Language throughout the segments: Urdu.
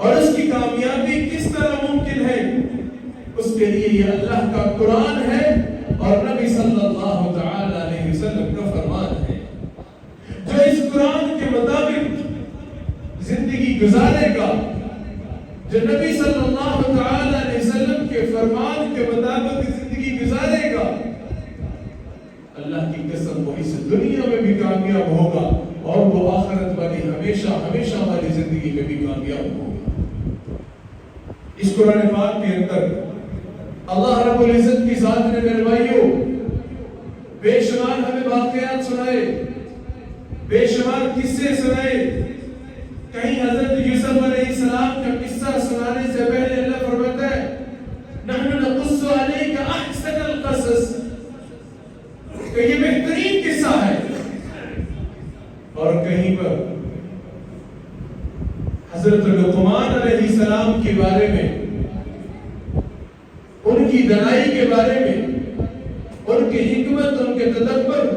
اور اس کی کامیابی کس طرح ممکن ہے؟ اس کے لیے یہ اللہ کا قرآن ہے اور نبی صلی اللہ تعالی علیہ وسلم کا فرمان ہے۔ جو اس قرآن کے مطابق زندگی گزارے گا، جو نبی صلی اللہ تعالی علیہ وسلم کے فرمان کے مطابق زندگی گزارے گا، اللہ کی قسم وہ اس دنیا میں بھی کامیاب ہوگا اور وہ آخرت والی ہمیشہ والی زندگی میں بھی کامیاب ہوگا۔ اس قرآن پاک کے اندر اللہ رب العزت کی ذات نے میرے بھائیوں بے شمار ہمیں واقعات سنائے، بے شمار قصے سنائے۔ کہیں حضرت یوسف علیہ السلام کا قصہ سنانے سے پہلے اللہ فرماتا ہے نحن نقص علیک احسن القصص، کہ یہ بہترین قصہ ہے۔ اور کہیں پر حضرت لقمان علیہ السلام کے بارے میں، ان کی دانائی کے بارے میں، ان کی حکمت، ان کے تدبر،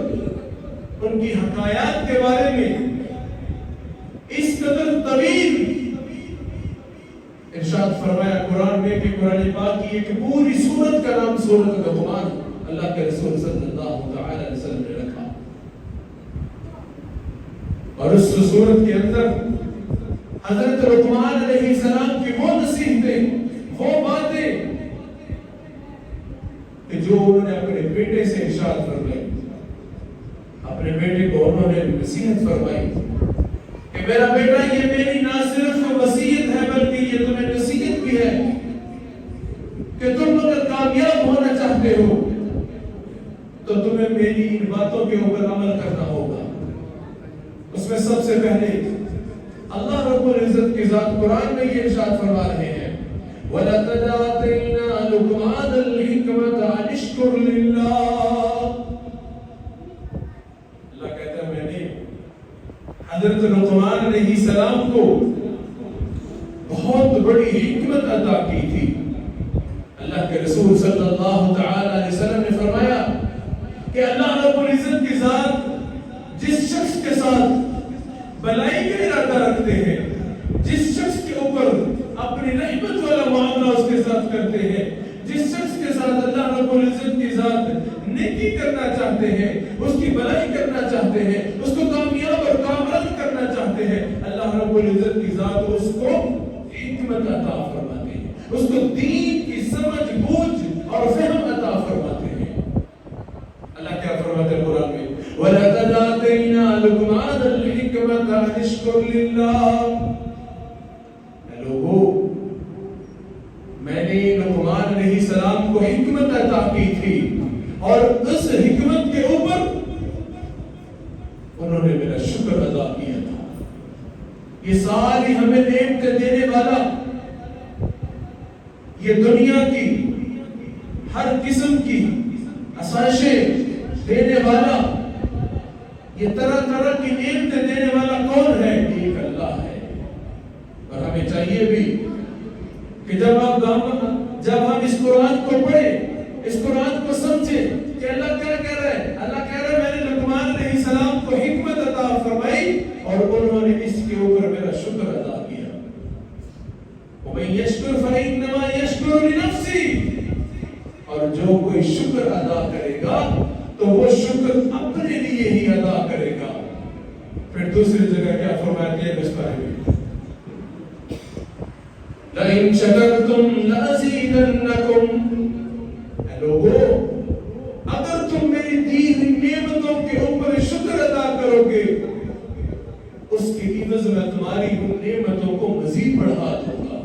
ان کی حکایات کے بارے میں اس قدر طویل ارشاد فرمایا قرآن میں کہ قرآن پاک کی ایک پوری سورت کا نام سورت لقمان اللہ کے رسول صلی اللہ تعالی علیہ وسلم نے رکھا۔ اور اس سورت کے اندر حضرت لقمان علیہ السلام کی وہ نصیحتیں، وہ باتیں کہ جو انہوں نے اپنے بیٹے سے ارشاد فرمائی، اپنے بیٹے کو انہوں نے نصیحت فرمائی کہ میرا بیٹا یہ میری نہ صرف وصیت ہے بلکہ یہ تمہیں نصیحت بھی ہے کہ تم اگر کامیاب ہونا چاہتے ہو تو تمہیں میری ان باتوں کے اوپر عمل کرنا ہوگا۔ اس میں سب سے پہلے اللہ رب العزت کی ذات قرآن میں یہ ارشاد فرما رہے ہیں وَلَقَدْ آتَيْنَا لُقْمَانَ الْحِكْمَةَ أَنِ اشْكُرْ لِلَّهِ۔ اللہ کہتا ہے میں نے حضرت لقمان علیہ السلام کو بہت بڑی حکمت عطا کی تھی۔ اللہ کے رسول صلی اللہ تعالی علیہ وسلم نے فرمایا کہ اللہ رب العزت کی ذات جس شخص کے ساتھ بلائی کا ارادہ رکھتے ہیں، جس شخص کے اوپر اپنی رحمت والا معاملہ اس کے ساتھ کرتے ہیں، جس شخص کے ساتھ اللہ رب العزت کی ذات نیکی کرنا چاہتے ہیں، اس کی بلائی کرنا چاہتے ہیں، اس کو کامیاب اور کامران کرنا چاہتے ہیں، اللہ رب العزت کی ذات اس کو حکمت عطا فرماتے ہیں، اس کو دین کی سمجھ بوجھ اور فہم عطا فرماتے ہیں۔ اللہ کیا فرماتے ہیں قرآن میں وَلَقَدْ آتَيْنَا لُقْمَانَ الْحِكْمَةَ أَنِ اشْكُرْ لِلَّهِ۔ اے لوگو، میں نے لقمان علیہ السلام کو حکمت عطا کی تھی اور اس حکمت کے اوپر انہوں نے میرا شکر ادا کیا تھا۔ یہ ساری ہمیں نعمتیں دینے والا، یہ دنیا کی ہر قسم کی آسائشیں دینے والا، یہ طرح طرح کی نعمتیں دینے والا کون ہے؟ ایک اللہ ہے۔ اور ہمیں چاہیے بھی کہ جب ہم اس قرآن کو پڑھیں، اس قرآن کو سمجھیں کہ اللہ کیا کہہ رہا ہے۔ اللہ کہہ رہا ہے میں نے لقمان علیہ السلام کو حکمت عطا فرمائی اور انہوں نے اس کے اوپر میرا شکر ادا کیا۔ وَمَن يَشْكُرْ فَإِنَّمَا يَشْكُرُ لِنَفْسِهِ۔ اور جو کوئی شکر ادا کرے گا تو وہ شکر اپنے لیے ہی ادا کرے گا۔ پھر دوسری جگہ کیا فرماتے ہیں اس بارے میں لَإِن شَكَرْتُمْ لَأَزِيدَنَّكُمْ۔ اے لوگو، اگر تم میری دی ہوئی نعمتوں کے اوپر شکر ادا کرو گے اس کی عوض میں تمہاری ان نعمتوں کو مزید بڑھا دوں گا۔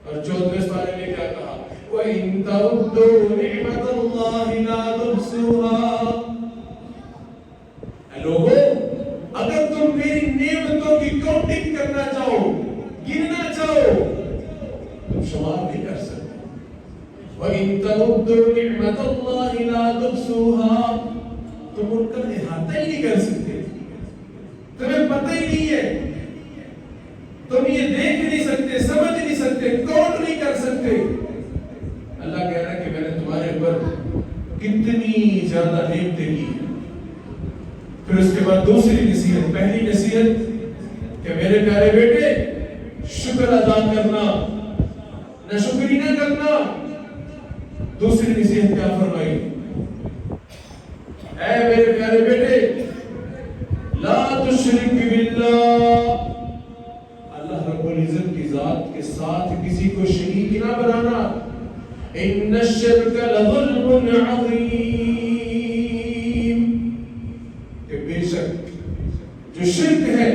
اور 14ویں پارے میں کیا کہا وَإِن تَعُدُّوا نِعْمَتَ اللَّهِ لَا تُحْصُوهَا۔ اے لوگو، اگر تم میری نعمتوں کی کاؤنٹنگ کرنا چاہو، گننا چاہو، تم شمار نہیں کر سکتے۔ وَإِن تَعُدُّوا نِعْمَتَ اللَّهِ لَا تُحْصُوهَا۔ تم ان کا احاطہ ہی نہیں کر سکتے، تمہیں پتہ ہی نہیں ہے، تم یہ دیکھ نہیں سکتے، سمجھ نہیں سکتے، کاؤنٹ نہیں کر سکتے۔ اللہ کہہ رہا ہے کہ میں نے تمہارے اوپر کتنی زیادہ نعمتیں کی۔ پھر اس کے بعد دوسری نصیحت، پہلی نصیحت کہ میرے پیارے بیٹے شکر ادا ادا کرنا، نہ شکری نہ کرنا۔ دوسری نصیحت کیا فرمائی؟ اے میرے پیارے بیٹے، لا تشرک باللہ، اللہ رب العزت کی ذات کے ساتھ کسی کو شریک نہ بنانا۔ ان الشرک لظلم عظیم، کہ بے شک جو شرک ہے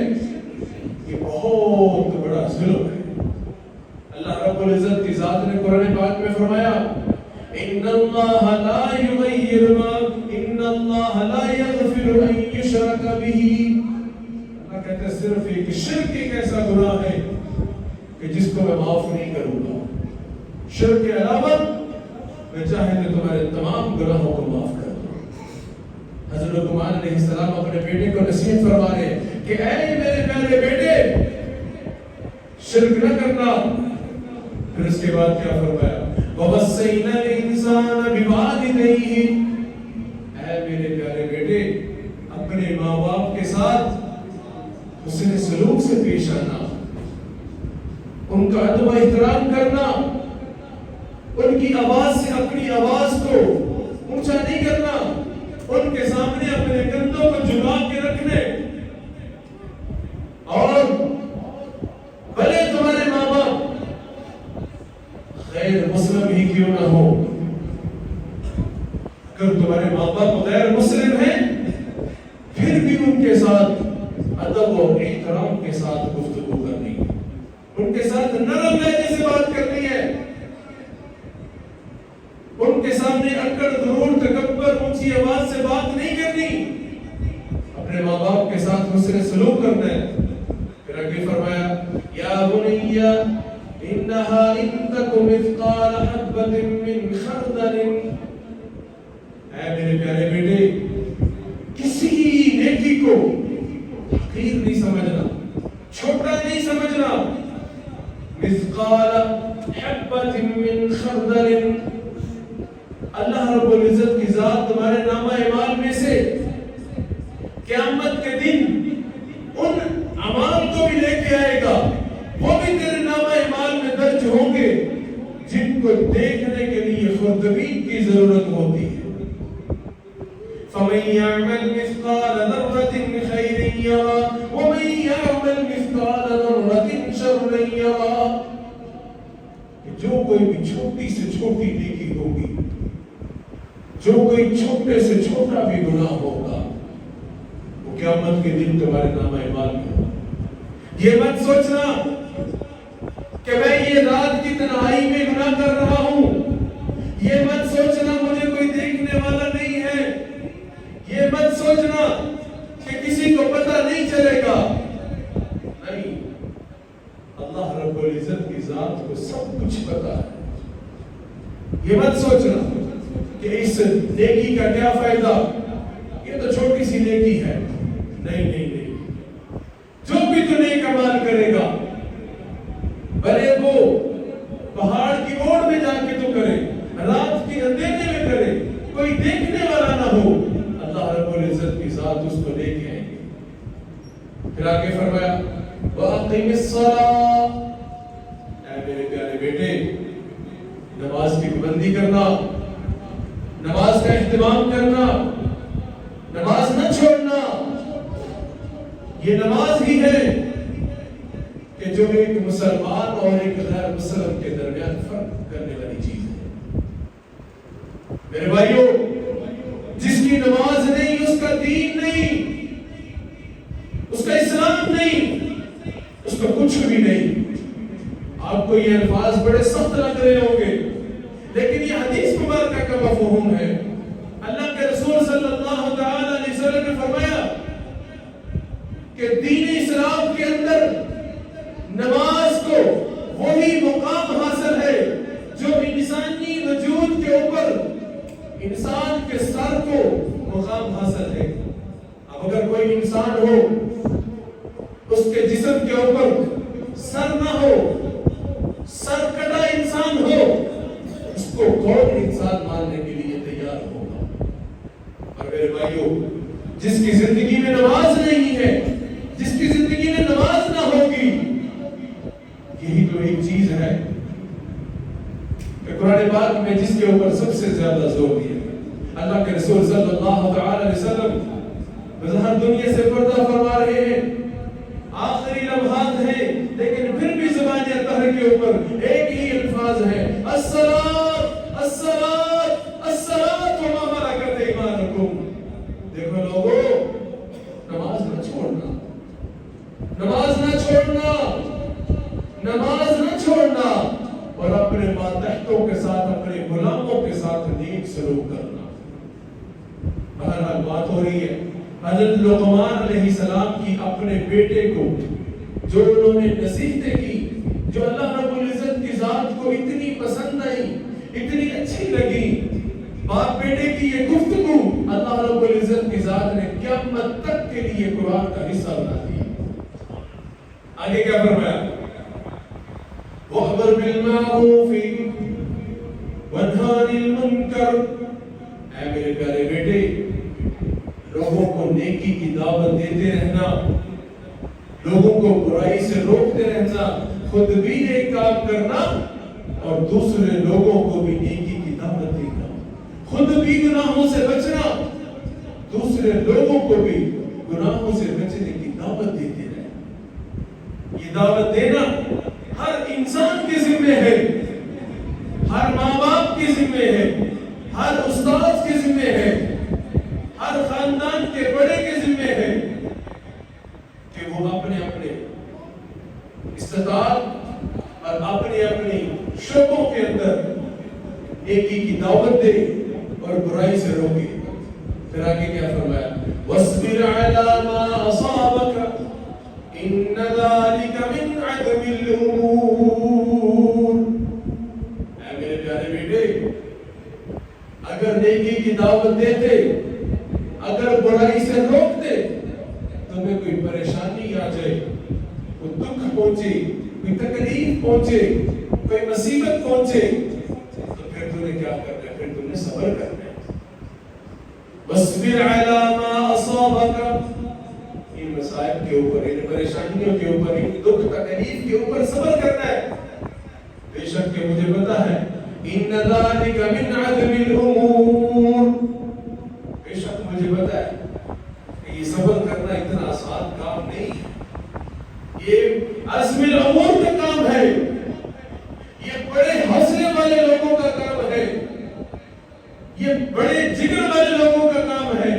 یہ بہت بڑا ظلم ہے۔ اللہ رب العزت کی ذات نے قرآن پاک میں فرمایا ان اللہ لا یغیر ما ان اللہ لا یغفر ان یشرک بہ، اللہ کہتا ہے صرف ایک شرک ایک ایسا گناہ ہے کہ جس کو میں معاف نہیں کروں گا، شرک کے علاوہ میں چاہے تو تمہارے تمام گناہوں کو معاف کر دوں۔ حضرت لقمان علیہ السلام اپنے بیٹے کو نصیحت فرما رہے ہیں کہ اے میرے پیارے بیٹے، شرک نہ کرنا۔ پھر اس کے بعد کیا فرمایا؟ وَوَصَّيْنَا الْإِنسَانَ بِوَالِدَيْهِ، اے میرے پیارے بیٹے، اپنے ماں باپ کے ساتھ حسن سلوک سے پیش آنا، ان کا ادب و احترام کرنا، ان کی آواز سے اپنی آواز کو اونچا نہیں کرنا، ان کے سامنے اپنے کندھوں کو جھکا کے رکھنے، اور بھلے تمہارے ماں باپ غیر مسلم ہی کیوں نہ ہو، اگر تمہارے ماں باپ غیر مسلم ہیں پھر بھی ان کے ساتھ ادب اور احترام کے ساتھ گفتگو کرنی، ان کے ساتھ نرم لہجے سے بات کرنی ہے، ان کے سامنے اکڑ غرور تکبر اونچی آواز سے بات نہیں کرنی، اپنے ماں باپ کے ساتھ حسن سلوک کرنا ہے۔ پھر آگے فرمایا یا بنی انها ان تک مثقال حبۃ من خردل، اے میرے پیارے بیٹے، کسی نیکی کو حقیر نہیں سمجھنا، چھوٹا نہیں سمجھنا۔ مثقال حبۃ من خردل، اللہ رب العزت کی ذات تمہارے نامہ اعمال میں سے قیامت کے دن ان اعمال کو بھی لے کے آئے گا، وہ بھی تیرے نامہ اعمال میں درج ہوں گے جن کو دیکھنے کے لیے خوردبین کی ضرورت ہوتی ہے۔ فَمَن يَعْمَلْ مِثْقَالَ ذَرَّةٍ خَيْرًا يَرَهُ وَمَن يَعْمَلْ مِثْقَالَ ذَرَّةٍ شَرًّا يَرَهُ، جو کوئی بھی چھوٹی سے چھوٹی نیکی ہوگی، جو کوئی چھوٹے سے چھوٹا بھی گناہ ہوگا، وہ قیامت کے دن تمہارے نامہ اعمال میں ہوگا۔ یہ مت سوچنا کہ میں یہ رات کی تنہائی میں گناہ کر رہا ہوں، یہ مت سوچنا مجھے کوئی دیکھنے والا نہیں ہے، یہ مت سوچنا کہ کسی کو پتہ نہیں چلے گا، نہیں، اللہ رب العزت کی ذات کو سب کچھ پتا ہے۔ یہ مت سوچنا کہ اس نیکی کا کیا فائدہ، یہ تو چھوٹی سی نیکی ہے، نہیں نہیں نہیں، جو بھی تو نیک عمل کرے گا بھلے وہ پہاڑ کی اوڑ میں جا کے تو کرے، رات کے اندھیرے میں کرے، کوئی دیکھنے والا نہ ہو، اللہ رب العزت کی ذات اس کو لے کے آئیں گے۔ پھر آگے فرمایا وَأَقِمِ الصَّلَاةَ، اے میرے پیارے بیٹے، نماز کی پابندی کرنا، نماز کا اہتمام کرنا، نماز نہ چھوڑنا، یہ نماز ہی ہے کہ جو ایک مسلمان اور ایک غیر مسلم کے درمیان فرق کرنے والی چیز ہے۔ میرے بھائیوں، جس کی نماز نہیں، اس کا دین نہیں، اس کا اسلام نہیں، اس کا کچھ بھی نہیں۔ آپ کو یہ الفاظ بڑے سخت لگ رہے ہوں گے، لیکن یہ حدیث مبارکہ کا مفہوم ہے۔ اللہ کے رسول صلی اللہ تعالی علیہ وسلم نے فرمایا کہ دین اسلام کے اندر نماز کو وہی مقام حاصل ہے جو انسانی وجود کے اوپر انسان کے سر کو مقام حاصل ہے۔ اب اگر کوئی انسان ہو، اس کے جسم کے اوپر سر نہ ہو، سر کٹا انسان ہو، اس کو کون انسان ماننے کے لیے تیار ہوگا؟ اور میرے بھائیوں، جس کی زندگی میں نماز نہیں ہے، جس کی زندگی میں نماز نہ ہوگی، یہی تو ایک چیز ہے کہ قرآن پاک میں جس کے اوپر سب سے زیادہ زور دیا اللہ کے رسول صلی اللہ تعالی علیہ وسلم وضاحت دنیا سے پردہ فرما رہے ہیں، آخری لمحات ہیں، لیکن پھر بھی زبان اطہر کے اوپر ایک ہی الفاظ ہے، الصلاۃ الصلاۃ الصلاۃ وما ملکت ایمانکم۔ دیکھو لوگوں، نماز نہ چھوڑنا، نماز نہ چھوڑنا، نماز نہ چھوڑنا، اور اپنے ماتحتوں کے ساتھ، اپنے غلاموں کے ساتھ نیک سلوک کرنا۔ بہرحال بات ہو رہی ہے حضرت لقمان علیہ السلام کی اپنے بیٹے کو، جو انہوں نے نصیحتیں کی، جو اللہ رب العزت کی ذات کو اتنی پسند آئی، اتنی اچھی لگی، باپ بیٹے کی یہ گفتگو اللہ رب العزت کی ذات نے قیامت تک کے لیے قرآن کا حصہ بنا دیا۔ آگے کیا فرمایا؟ وَأْمُرْ بِالْمَعْرُوفِ وَانْهَ عَنِ الْمُنْكَرِ۔ اے میرے پیارے بیٹے، لوگوں کو نیکی کی دعوت دیتے رہنا، لوگوں کو برائی سے روکتے رہنا، خود بھی نیک کام کرنا اور دوسرے لوگوں کو بھی نیکی کی دعوت دینا، خود بھی گناہوں سے بچنا، دوسرے لوگوں کو بھی گناہوں سے بچنے کی دعوت دیتے رہنا۔ یہ دعوت دینا ہر انسان کے ذمہ ہے، ہر ماں باپ کے ذمہ ہے، ہر استاد کے ذمہ ہے، ہر خاندان کے بڑے کے ذمہ ہے کہ وہ اپنے اپنے استطاعت اور اپنی اپنی شعبوں کے اندر نیکی کی دعوت دے اور برائی سے روکے۔ پھر آگے کیا فرمایا؟ وَاصْبِرْ عَلَى مَا أَصَابَكَ إِنَّ ذَلِكَ مِنْ عَزْمِ الْأُمُورِ۔ اے میرے پیارے بیٹے، اگر نیکی کی دعوت دیتے، اگر برائی سے روکتے، تمہیں کوئی پریشانی آ جائے، کوئی دکھ پہنچے، کوئی تکلیف پہنچے، کوئی مصیبت پہنچے، تو پھر تم نے کیا کرنا ہے؟ پھر تم نے صبر کرنا ہے۔ وَاصْبِرْ عَلَى مَا أَصَابَكَ، ان مصائب کے اوپر، ان پریشانیوں کے اوپر، ان دکھ تکلیف کے اوپر صبر کرنا ہے۔ بے شک کہ مجھے پتا ہے إِنَّ ذَلِكَ مِنْ عَزْمِ الْأُمُورِ، بے شک مجھے پتا ہے کہ یہ صبر کرنا اتنا آسان کام نہیں ہے، یہ عزم الامور کا کام ہے، یہ بڑے حوصلے والے لوگوں کا کام ہے، یہ بڑے جگر والے لوگوں کا کام ہے،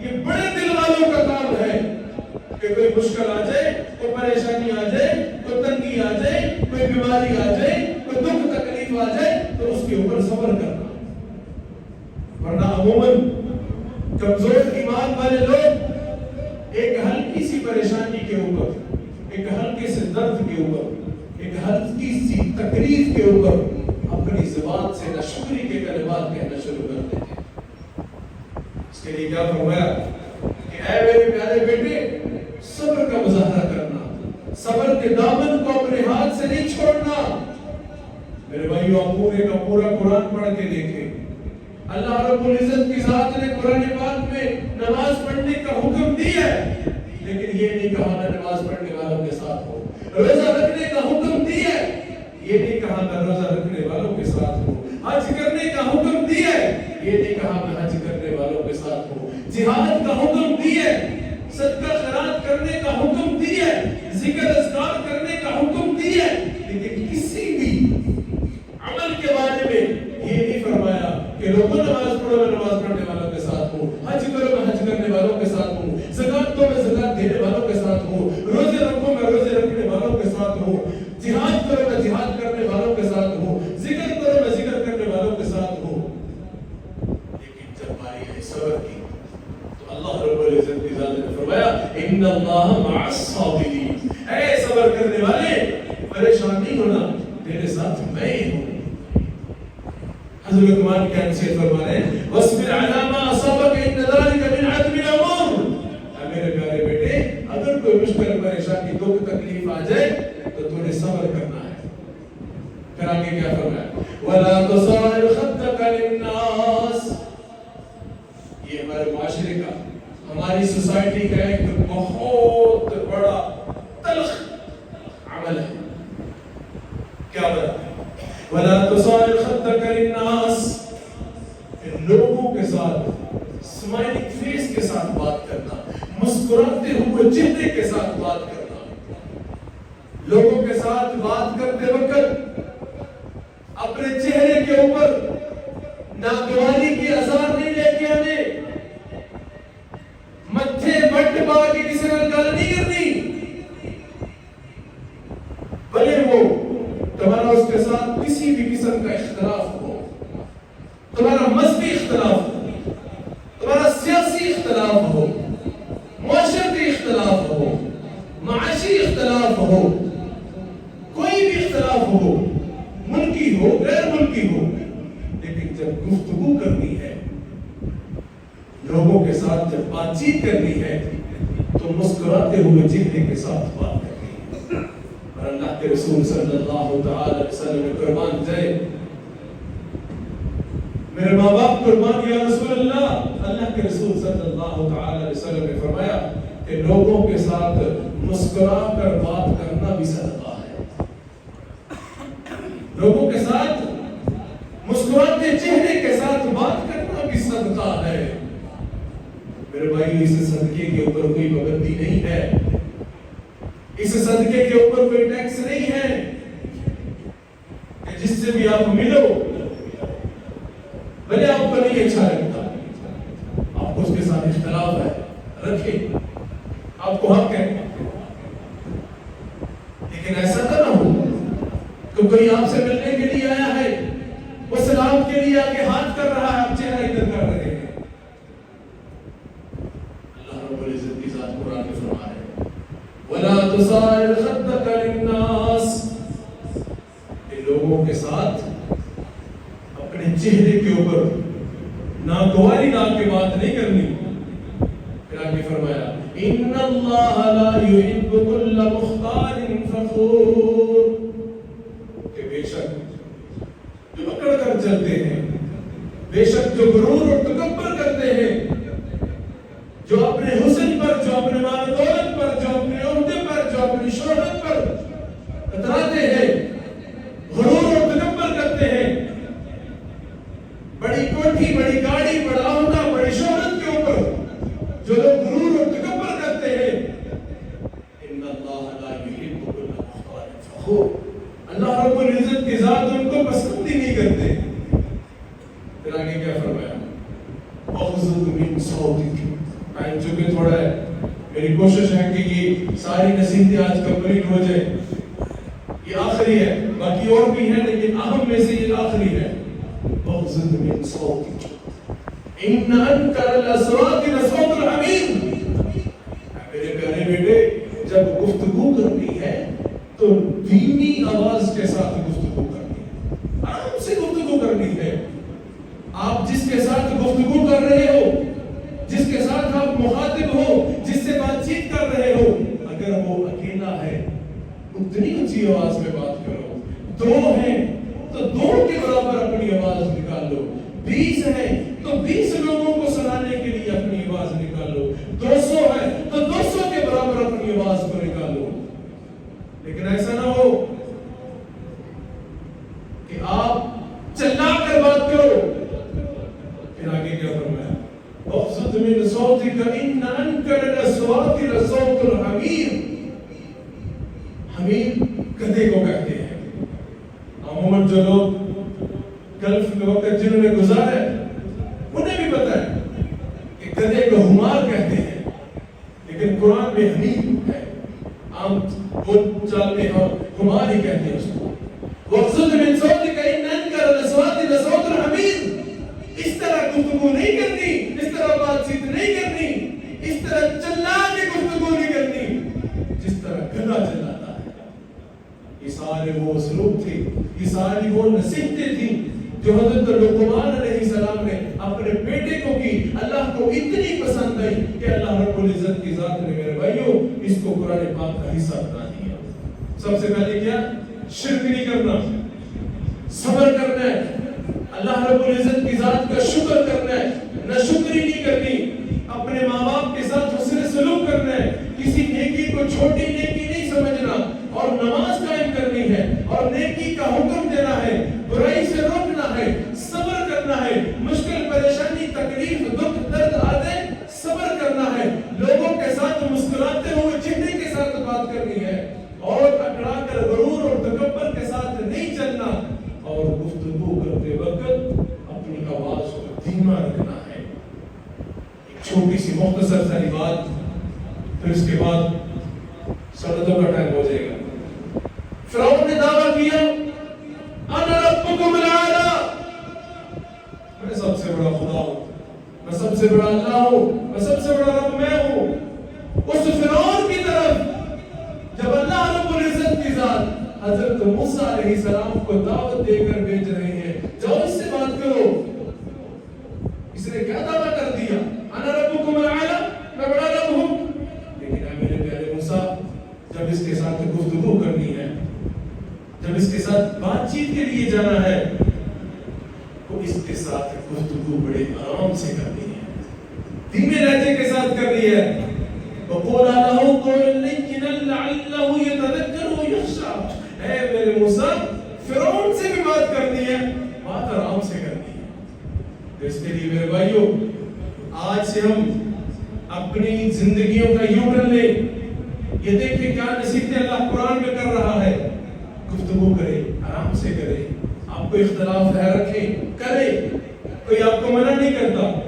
یہ بڑے دل والوں کا کام ہے کہ کوئی مشکل آ جائے، کوئی پریشانی آ جائے، کوئی تنگی آ جائے، کوئی بیماری آ جائے، کوئی دکھ تکلیف آ جائے تو اس کے اوپر صبر کرنا۔ ورنہ عموماً کمزور ایمان والے لوگ ایک ہلکی سی پریشانی کے اوپر، ایک ہلکے سے درد کے اوپر، ایک ہلکی سی تکلیف کے اوپر اپنی زبان سے ناشکری کے کلمات کہنا شروع کر دیتے ہیں۔ اس کے لیے کیا فرمایا کہ اے میرے پیارے بیٹے، صبر کا مظاہرہ کرنا، صبر کے دامن کو اپنے ہاتھ سے نہیں چھوڑنا۔ میرے بھائیو، آپ پورے کا پورا قرآن پڑھ کے دیکھیں، اللہ رب العزت کی ذات نے قرآن پاک میں نماز پڑھنے کا حکم دیا ہے، لیکن یہ نہیں کہا نہ نماز پڑھنے والوں کے ساتھ ہو۔ روزہ رکھنے کا حکم دیا ہے، یہ نہیں کہا نہ روزہ رکھنے والوں کے ساتھ ہو۔ حج کرنے کا حکم دیا ہے، یہ نہیں کہا نہ حج کرنے والوں کے ساتھ ہو۔ جہاد کا حکم دیا ہے، صدقہ خیرات کرنے کا حکم دیا ہے، ذکر اذکار کرنے کا حکم دیا ہے، لیکن کسی بھی عمل کے بارے میں یہ نہیں فرمایا کہ لوگوں نماز پڑھو میں نماز پڑھنے والوں کے ساتھ ہوں، حج کرو میں حج کرنے والوں کے ساتھ ہوں، زکات دو میں زکات دینے والوں کے ساتھ ہوں، روزے رکھو میں روزے رکھنے والوں کے ساتھ ہوں، جہاد کرو میں جہاد کرنے والوں کے ساتھ ہوں، ذکر کرو میں ذکر کرنے والوں کے ساتھ ہوں۔ لیکن جب باری ہے صبر کی تو اللہ رب العزت کی ذات نے فرمایا ان اللہ مع الصابرین، اے صبر کرنے والے پریشان نہیں ہونا، تیرے ساتھ میں ہوں۔ حضرت لقمان کیا نصیحت فرما رہے ہیں؟ وَاصْبِرْ عَلَى مَا أَصَابَكَ إِنَّ ذَلِكَ مِنْ عَزْمِ الْأُمُورِ۔ اے میرے پیارے بیٹے، اگر کوئی مشکل پریشانی دکھ تکلیف آ جائے تو تمہیں صبر کرنا ہے۔ پھر آگے کیا فرمایا؟ وَلَا تُصَعِّرْ خَدَّكَ لِلنَّاسِ، یہ ہمارے معاشرے کا، ہماری سوسائٹی کا ایک بہت بڑا تلخ عمل ہے کیا بتایا؟ وَلَا تُصَائِرْ خَدَّكَ لِلنَّاسِ، لوگوں کے ساتھ اسمائلنگ فیس کے ساتھ بات کرنا، مسکراتے ہوئے چہرے کے ساتھ بات کرنا. لوگوں کے ساتھ بات کرتے وقت اپنے چہرے کے اوپر ناگواری کی آثار نہیں لے کے آنے، متھے بٹ پا کے کسی نے گل نہیں کرنی، بھلے وہ تمہارا اس کے ساتھ کسی بھی قسم کا اختلاف ہو، تمہارا مذہبی اختلاف ہو، تمہارا سیاسی اختلاف ہو، معاشرتی اختلاف ہو، معاشی اختلاف ہو، کوئی بھی اختلاف ہو، ملکی ہو غیر ملکی ہو، لیکن جب گفتگو کرنی ہے، لوگوں کے ساتھ جب بات چیت کرنی ہے تو مسکراتے ہوئے چہرے کے ساتھ بات کرنی ہے. اور اللہ کے رسول صلی اللہ تعالی علیہ وسلم قربان جائے، میرے ماں باپ قربان یا رسول اللہ، اللہ کے رسول صلی اللہ تعالی علیہ وسلم نے فرمایا کہ لوگوں کے ساتھ مسکرا کر بات کرنا بھی صدقہ ہے. لوگوں کے ساتھ مسکراتے چہرے کے ساتھ بات کرنا بھی صدقہ ہے. میرے بھائی، اس صدقے کے اوپر کوئی پابندی نہیں ہے، اس صدقے کے اوپر کوئی ٹیکس نہیں ہے کہ جس سے بھی آپ ملو بھلے آپ کو نہیں اچھا لگتا، آپ کو اس کے ساتھ اختلاف ہے، رکھیں، آپ کو حق ہے، لیکن ایسا نہ ہو کہ کوئی آپ سے ملنے کے لیے آیا ہے، وہ سلام کے لیے آگے ہاتھ کر رہا ہے، آپ چہرہ ادھر کر رہے ہیں. العزت کی ذات قرآن میں فرما رہے ہیں وَلَا تُصَائِرْ خَدَّكَ لِلنَّاسِ، کہ لوگوں کے ساتھ اپنے چہرے کے اوپر ناگواری لا کے بات نہیں کرنی. پھر آگے فرمایا إِنَّ اللَّهَ لَا يُحِبُّ كُلَّ مُخْتَالٍ فَخُورٍ، کہ بے شک جو اکڑ کر چلتے ہیں، بے شک جو غرور اور تکبر کرتے ہیں، جو اپنے حسن پر، جو اپنے مال و دولت پر، جو اپنے عہدے پر، جو اپنی شہرت پر اتراتے ہیں، غرور اور تکبر کرتے ہیں، بڑی کوٹھی، بڑی گاڑی، بڑا عہدہ، بڑی شہرت کے اوپر جو لوگ غرور اور تکبر کرتے ہیں، ان اللہ لا یحب کل مختال فخور، اللہ رب العزت کی ذات ان کو پسند ہی نہیں کرتے. پھر آگے کیا فرمایا؟ اغضض من صوتک، ٹائم چونکہ تھوڑا ہے، میری کوشش ہے کہ یہ ساری نصیحتیں آج کمپلیٹ ہو جائیں. یہ آخری ہے، باقی اور بھی ہیں لیکن اہم میں سے یہ آخری ہے. اغضض من صوتک ان انکر الاصوات لصوت الحمیر. میرے پیارے بیٹے، جب گفتگو کرنی ہے تو دھیمی آواز کے ساتھ گفتگو کرنی ہے، آرام سے گفتگو کرنی ہے. آپ جس کے ساتھ گفتگو کر رہے ہو، جس کے ساتھ آپ مخاطب ہو، جس سے بات چیت کر رہے ہو، اگر وہ اکیلا ہے اتنی اونچی آواز میں بات کرو. دو ہیں تو دو کے برابر اپنی آواز نکال لو. 20 ہیں تو 20 لوگوں کو سنانے کے لیے اپنی آواز نکالو. 200 ہے تو 200 کے برابر اپنی آواز کو نکالو. لیکن ایسا نہ ہو کہ آپ چلا کر بات کرو. پھر آگے کیا فرمایا؟ اغضض من صوتک ان انکر الاصوات لصوت الحمیر. حمیر گدھے کو کہتے ہیں. عموماً جو لوگ گلف کے وقت جنہوں نے گزارا ہے انہیں بھی پتا ہے کہ گدھے کو حمار کہتے ہیں، لیکن قرآن میں حمیر ہے. عام بول چال میں اور حمار ہی کہتے ہیں اس کو. واغضض من صوتک ان انکر الاصوات لصوت الحمیر. اس طرح گفتگو نہیں کرنی، اس طرح بات چیت نہیں کرنی، اس طرح چلا کے گفتگو نہیں کرنی جس طرح گدھا چلاتا ہے. یہ سارے وہ اسلوب تھے، یہ ساری وہ نصیحتیں تھیں جو حضرت لقمان علیہ السلام نے اپنے بیٹے کو کی. اللہ کو اتنی پسند آئی کہ اللہ رب العزت کی ذات نے میرے بھائیوں اس کو قرآن پاک کا حصہ بنا دیا. سب سے پہلے کیا؟ شرک نہیں کرنا، صبر کرنا ہے، اللہ رب العزت کی ذات کا شکر کرنا ہے، نہ شکری نہیں کرنی، اپنے ماں باپ کے ساتھ حسن سلوک کرنا ہے، کسی نیکی کو چھوٹی نیکی نہیں سمجھنا، اور نماز قائم کرنی ہے، اور نیکی کا مختصر ساری بات، پھر اس کے بعد سنتوں کا ٹائم ہو جائے گا۔ فرعون نے دعویٰ کیا انا ربکم الاعلی، میں سب سے بڑا خدا ہوں، میں سب سے بڑا اللہ ہوں، میں سب سے بڑا رب میں ہوں۔ اس فرعون کی طرف جب اللہ رب العزت کی ذات حضرت موسیٰ علیہ السلام کو دعوت دے کر بھیج رہے ہیں، جاؤ اس سے بات کرو، اس نے کیا دعویٰ کر دیا؟ انا ربکم الاعلی، میں بڑا رب ہوں۔ لیکن اے میرے پیارے موسیٰ، جب اس کے ساتھ گفتگو کرنی ہے، جب اس کے ساتھ بات چیت کے لیے جانا ہے، تو اس کے ساتھ گفتگو بڑے آرام سے کرنی ہے، دھیمے لہجے کے ساتھ کرنی ہے۔ وَقُولَا لَهُ قَوْلًا لَيِّنًا لَعَلَّهُ يَتَذَكَّرُ أَوْ يَخْشَىٰ، اے میرے موسیٰ، فرعون سے بھی بات کرنی ہے، بات آرام سے کرنی ہے۔ تو اس کے لیے میرے بھائیوں، آج سے ہم اپنی زندگیوں کا یوں ٹرن لیں، یہ دیکھیں کیا نصیحتیں اللہ قرآن میں کر رہا ہے۔ گفتگو کرے، آرام سے کرے، آپ کو اختلاف ہے رکھیں، کرے، کوئی آپ کو منع نہیں کرتا،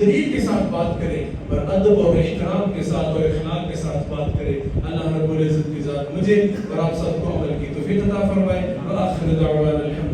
دلیل کے ساتھ بات کرے اور ادب اور احترام کے ساتھ اور اخلاق کے ساتھ بات کرے۔ اللہ رب العزت کی ذات مجھے اور آپ سب کو عمل کی توفیق عطا فرمائے۔ وآخر دعوانا الحمد